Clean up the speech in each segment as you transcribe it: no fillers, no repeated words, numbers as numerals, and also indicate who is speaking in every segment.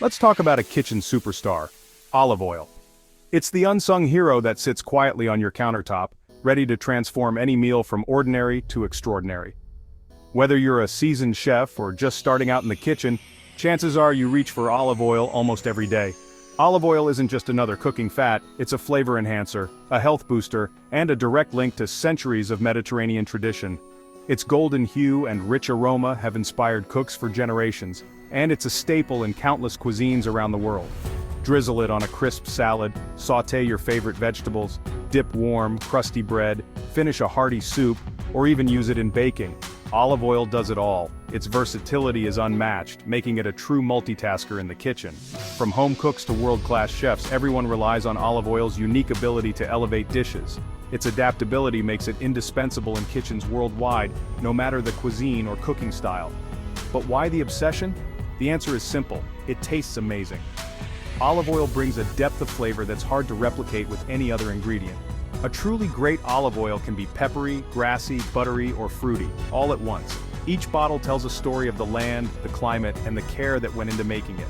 Speaker 1: Let's talk about a kitchen superstar, olive oil. It's the unsung hero that sits quietly on your countertop, ready to transform any meal from ordinary to extraordinary. Whether you're a seasoned chef or just starting out in the kitchen, chances are you reach for olive oil almost every day. Olive oil isn't just another cooking fat, it's a flavor enhancer, a health booster, and a direct link to centuries of Mediterranean tradition. Its golden hue and rich aroma have inspired cooks for generations, and it's a staple in countless cuisines around the world. Drizzle it on a crisp salad, sauté your favorite vegetables, dip warm, crusty bread, finish a hearty soup, or even use it in baking. Olive oil does it all. Its versatility is unmatched, making it a true multitasker in the kitchen. From home cooks to world-class chefs, everyone relies on olive oil's unique ability to elevate dishes. Its adaptability makes it indispensable in kitchens worldwide, no matter the cuisine or cooking style. But why the obsession? The answer is simple: it tastes amazing. Olive oil brings a depth of flavor that's hard to replicate with any other ingredient. A truly great olive oil can be peppery, grassy, buttery, or fruity, all at once. Each bottle tells a story of the land, the climate, and the care that went into making it.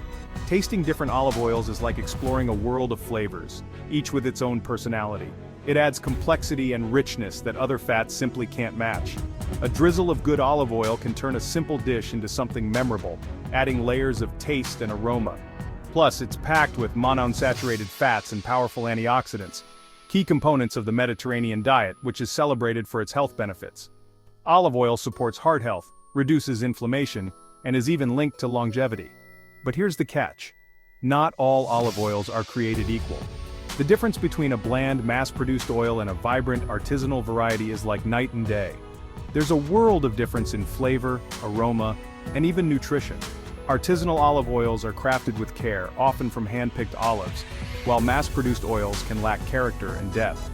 Speaker 1: Tasting different olive oils is like exploring a world of flavors, each with its own personality. It adds complexity and richness that other fats simply can't match. A drizzle of good olive oil can turn a simple dish into something memorable, adding layers of taste and aroma. Plus, it's packed with monounsaturated fats and powerful antioxidants, key components of the Mediterranean diet, which is celebrated for its health benefits. Olive oil supports heart health, reduces inflammation, and is even linked to longevity. But here's the catch: not all olive oils are created equal. The difference between a bland, mass-produced oil and a vibrant, artisanal variety is like night and day. There's a world of difference in flavor, aroma, and even nutrition. Artisanal olive oils are crafted with care, often from hand-picked olives, while mass-produced oils can lack character and depth.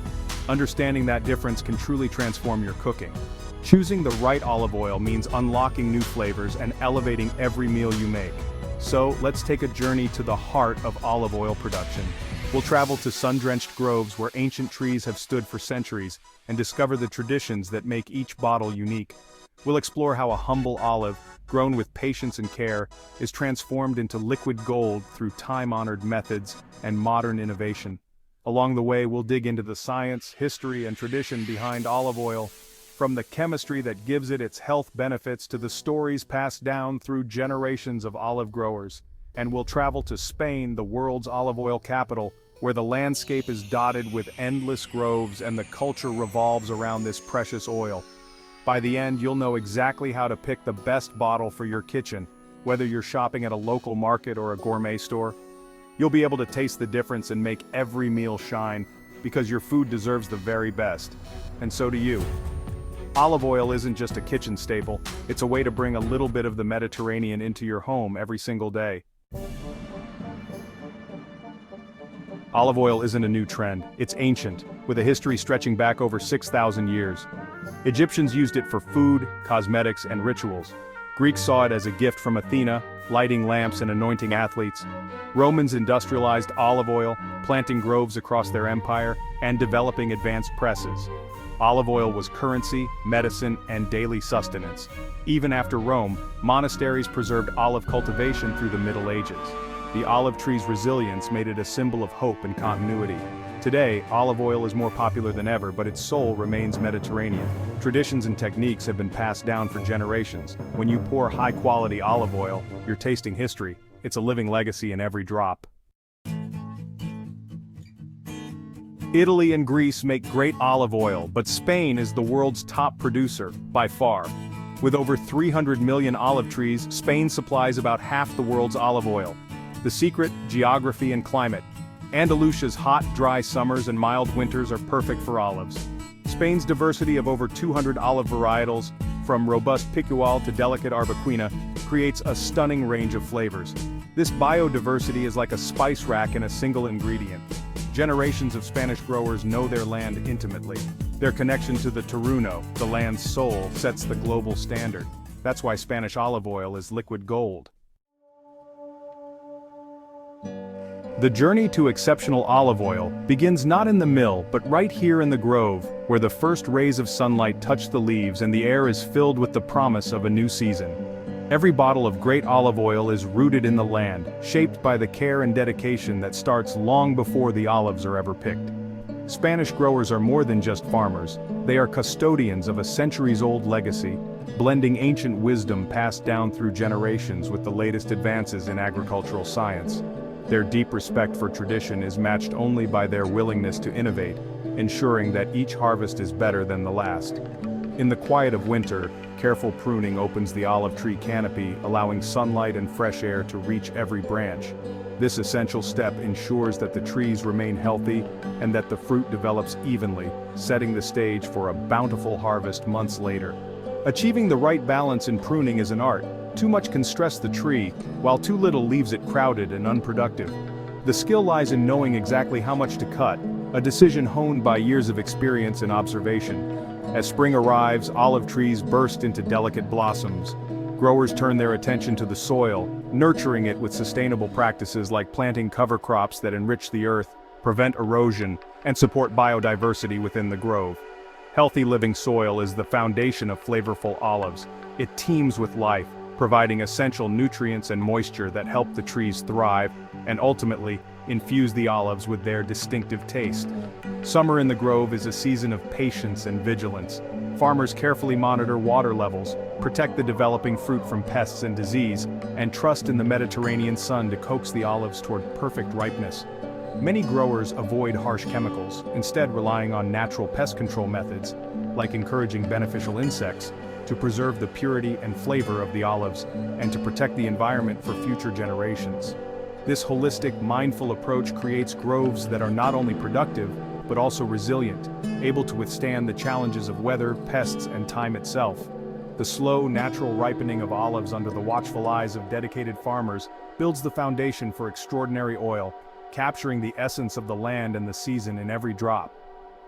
Speaker 1: Understanding that difference can truly transform your cooking. Choosing the right olive oil means unlocking new flavors and elevating every meal you make. So, let's take a journey to the heart of olive oil production. We'll travel to sun-drenched groves where ancient trees have stood for centuries and discover the traditions that make each bottle unique. We'll explore how a humble olive, grown with patience and care, is transformed into liquid gold through time-honored methods and modern innovation. Along the way, we'll dig into the science, history, and tradition behind olive oil, from the chemistry that gives it its health benefits to the stories passed down through generations of olive growers. And we'll travel to Spain, the world's olive oil capital, where the landscape is dotted with endless groves and the culture revolves around this precious oil. By the end, you'll know exactly how to pick the best bottle for your kitchen, whether you're shopping at a local market or a gourmet store. You'll be able to taste the difference and make every meal shine, because your food deserves the very best. And so do you. Olive oil isn't just a kitchen staple, it's a way to bring a little bit of the Mediterranean into your home every single day. Olive oil isn't a new trend, it's ancient, with a history stretching back over 6,000 years. Egyptians used it for food, cosmetics, and rituals. Greeks saw it as a gift from Athena, lighting lamps and anointing athletes. Romans industrialized olive oil, planting groves across their empire, and developing advanced presses. Olive oil was currency, medicine, and daily sustenance. Even after Rome, monasteries preserved olive cultivation through the Middle Ages. The olive tree's resilience made it a symbol of hope and continuity. Today, olive oil is more popular than ever, but its soul remains Mediterranean. Traditions and techniques have been passed down for generations. When you pour high-quality olive oil, you're tasting history. It's a living legacy in every drop. Italy and Greece make great olive oil, but Spain is the world's top producer, by far. With over 300 million olive trees, Spain supplies about half the world's olive oil. The secret: geography and climate. Andalusia's hot, dry summers and mild winters are perfect for olives. Spain's diversity of over 200 olive varietals, from robust Picual to delicate Arbequina, creates a stunning range of flavors. This biodiversity is like a spice rack in a single ingredient. Generations of Spanish growers know their land intimately. Their connection to the terruño, the land's soul, sets the global standard. That's why Spanish olive oil is liquid gold. The journey to exceptional olive oil begins not in the mill, but right here in the grove, where the first rays of sunlight touch the leaves and the air is filled with the promise of a new season. Every bottle of great olive oil is rooted in the land, shaped by the care and dedication that starts long before the olives are ever picked. Spanish growers are more than just farmers, they are custodians of a centuries-old legacy, blending ancient wisdom passed down through generations with the latest advances in agricultural science. Their deep respect for tradition is matched only by their willingness to innovate, ensuring that each harvest is better than the last. In the quiet of winter, careful pruning opens the olive tree canopy, allowing sunlight and fresh air to reach every branch. This essential step ensures that the trees remain healthy and that the fruit develops evenly, setting the stage for a bountiful harvest months later. Achieving the right balance in pruning is an art. Too much can stress the tree, while too little leaves it crowded and unproductive. The skill lies in knowing exactly how much to cut, a decision honed by years of experience and observation. As spring arrives, olive trees burst into delicate blossoms. Growers turn their attention to the soil, nurturing it with sustainable practices like planting cover crops that enrich the earth, prevent erosion, and support biodiversity within the grove. Healthy living soil is the foundation of flavorful olives. It teems with life, providing essential nutrients and moisture that help the trees thrive, and ultimately, infuse the olives with their distinctive taste. Summer in the grove is a season of patience and vigilance. Farmers carefully monitor water levels, protect the developing fruit from pests and disease, and trust in the Mediterranean sun to coax the olives toward perfect ripeness. Many growers avoid harsh chemicals, instead relying on natural pest control methods, like encouraging beneficial insects, to preserve the purity and flavor of the olives, and to protect the environment for future generations. This holistic, mindful approach creates groves that are not only productive, but also resilient, able to withstand the challenges of weather, pests, and time itself. The slow, natural ripening of olives under the watchful eyes of dedicated farmers builds the foundation for extraordinary oil, capturing the essence of the land and the season in every drop.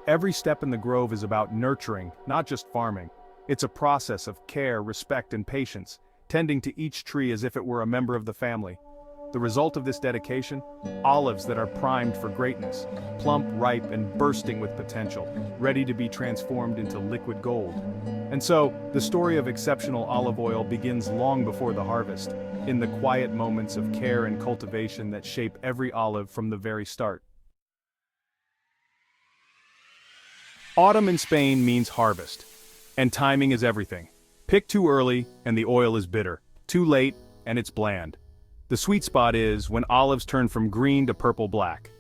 Speaker 1: Every step in the grove is about nurturing, not just farming. It's a process of care, respect, and patience, tending to each tree as if it were a member of the family. The result of this dedication? Olives that are primed for greatness, plump, ripe, and bursting with potential, ready to be transformed into liquid gold. And so, the story of exceptional olive oil begins long before the harvest, in the quiet moments of care and cultivation that shape every olive from the very start. Autumn in Spain means harvest, and timing is everything. Pick too early, and the oil is bitter. Too late, and it's bland. The sweet spot is when olives turn from green to purple-black.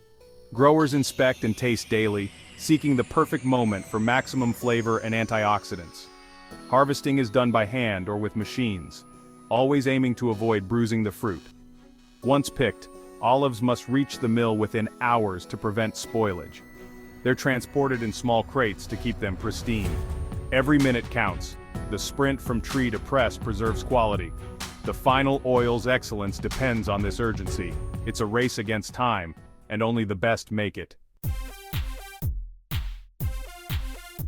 Speaker 1: Growers inspect and taste daily, seeking the perfect moment for maximum flavor and antioxidants. Harvesting is done by hand or with machines, always aiming to avoid bruising the fruit. Once picked, olives must reach the mill within hours to prevent spoilage. They're transported in small crates to keep them pristine. Every minute counts. The sprint from tree to press preserves quality. The final oil's excellence depends on this urgency. It's a race against time, and only the best make it.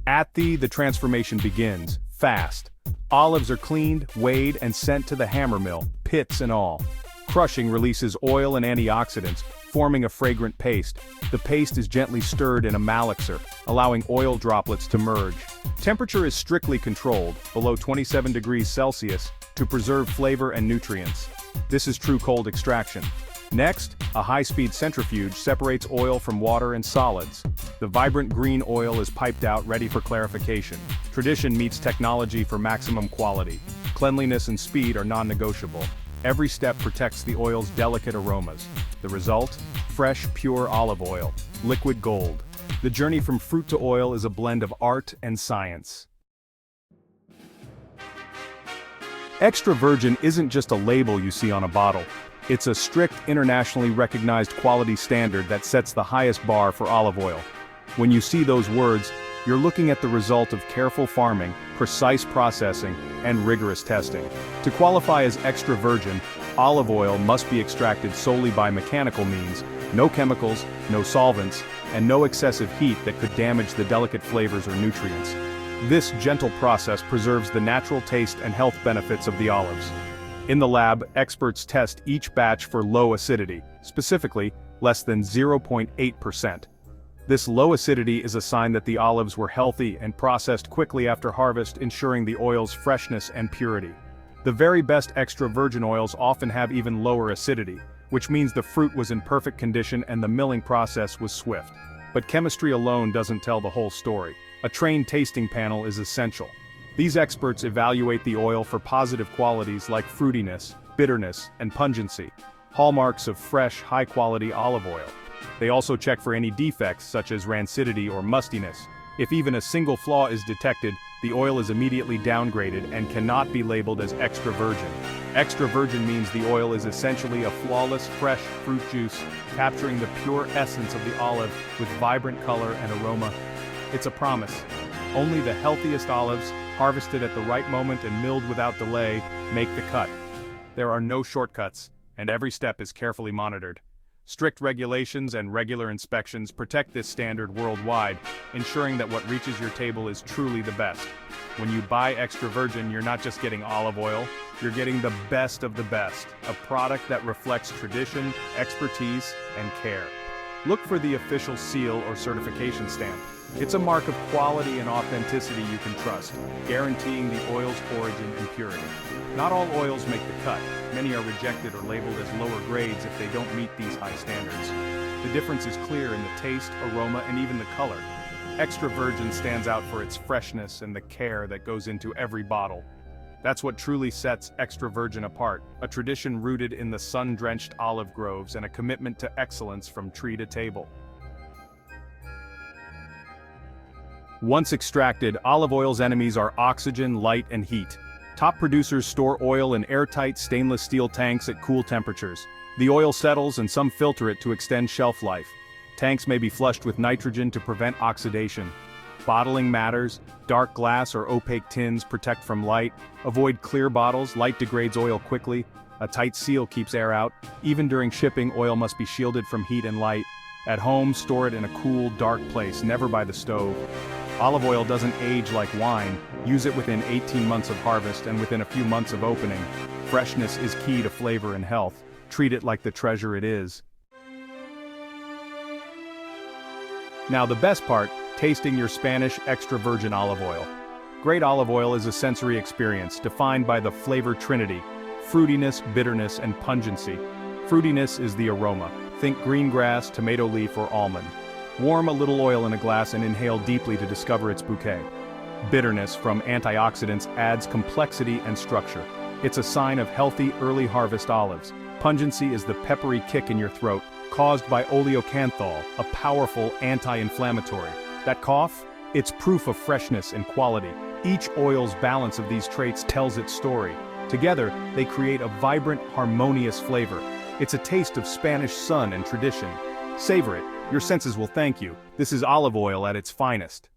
Speaker 1: At the transformation begins, fast. Olives are cleaned, weighed, and sent to the hammer mill, pits and all. Crushing releases oil and antioxidants, forming a fragrant paste. The paste is gently stirred in a malaxer, allowing oil droplets to merge. Temperature is strictly controlled, below 27 degrees Celsius, to preserve flavor and nutrients. This is true cold extraction. Next, a high-speed centrifuge separates oil from water and solids. The vibrant green oil is piped out ready for clarification. Tradition meets technology for maximum quality. Cleanliness and speed are non-negotiable. Every step protects the oil's delicate aromas. The result? Fresh, pure olive oil. Liquid gold. The journey from fruit to oil is a blend of art and science. Extra virgin isn't just a label you see on a bottle. It's a strict, internationally recognized quality standard that sets the highest bar for olive oil. When you see those words, you're looking at the result of careful farming, precise processing, and rigorous testing. To qualify as extra virgin, olive oil must be extracted solely by mechanical means, no chemicals, no solvents, and no excessive heat that could damage the delicate flavors or nutrients. This gentle process preserves the natural taste and health benefits of the olives. In the lab, experts test each batch for low acidity, specifically, less than 0.8%. This low acidity is a sign that the olives were healthy and processed quickly after harvest, ensuring the oil's freshness and purity. The very best extra virgin oils often have even lower acidity, which means the fruit was in perfect condition and the milling process was swift. But chemistry alone doesn't tell the whole story. A trained tasting panel is essential. These experts evaluate the oil for positive qualities like fruitiness, bitterness, and pungency, hallmarks of fresh, high-quality olive oil. They also check for any defects such as rancidity or mustiness. If even a single flaw is detected, the oil is immediately downgraded and cannot be labeled as extra virgin. Extra virgin means the oil is essentially a flawless, fresh fruit juice, capturing the pure essence of the olive with vibrant color and aroma. It's a promise. Only the healthiest olives, harvested at the right moment and milled without delay, make the cut. There are no shortcuts, and every step is carefully monitored. Strict regulations and regular inspections protect this standard worldwide, ensuring that what reaches your table is truly the best. When you buy extra virgin, you're not just getting olive oil, you're getting the best of the best, a product that reflects tradition, expertise, and care. Look for the official seal or certification stamp. It's a mark of quality and authenticity you can trust, guaranteeing the oil's origin and purity. Not all oils make the cut. Many are rejected or labeled as lower grades if they don't meet these high standards. The difference is clear in the taste, aroma, and even the color. Extra virgin stands out for its freshness and the care that goes into every bottle. That's what truly sets extra virgin apart, a tradition rooted in the sun-drenched olive groves and a commitment to excellence from tree to table. Once extracted, olive oil's enemies are oxygen, light, and heat. Top producers store oil in airtight stainless steel tanks at cool temperatures. The oil settles and some filter it to extend shelf life. Tanks may be flushed with nitrogen to prevent oxidation. Bottling matters. Dark glass or opaque tins protect from light. Avoid clear bottles, light degrades oil quickly. A tight seal keeps air out. Even during shipping, oil must be shielded from heat and light. At home, store it in a cool, dark place, never by the stove. Olive oil doesn't age like wine. Use it within 18 months of harvest and within a few months of opening. Freshness is key to flavor and health. Treat it like the treasure it is. Now the best part, tasting your Spanish extra virgin olive oil. Great olive oil is a sensory experience defined by the flavor trinity: fruitiness, bitterness, and pungency. Fruitiness is the aroma. Think green grass, tomato leaf, or almond. Warm a little oil in a glass and inhale deeply to discover its bouquet. Bitterness from antioxidants adds complexity and structure. It's a sign of healthy, early harvest olives. Pungency is the peppery kick in your throat, caused by oleocanthal, a powerful anti-inflammatory. That cough? It's proof of freshness and quality. Each oil's balance of these traits tells its story. Together, they create a vibrant, harmonious flavor. It's a taste of Spanish sun and tradition. Savor it. Your senses will thank you. This is olive oil at its finest.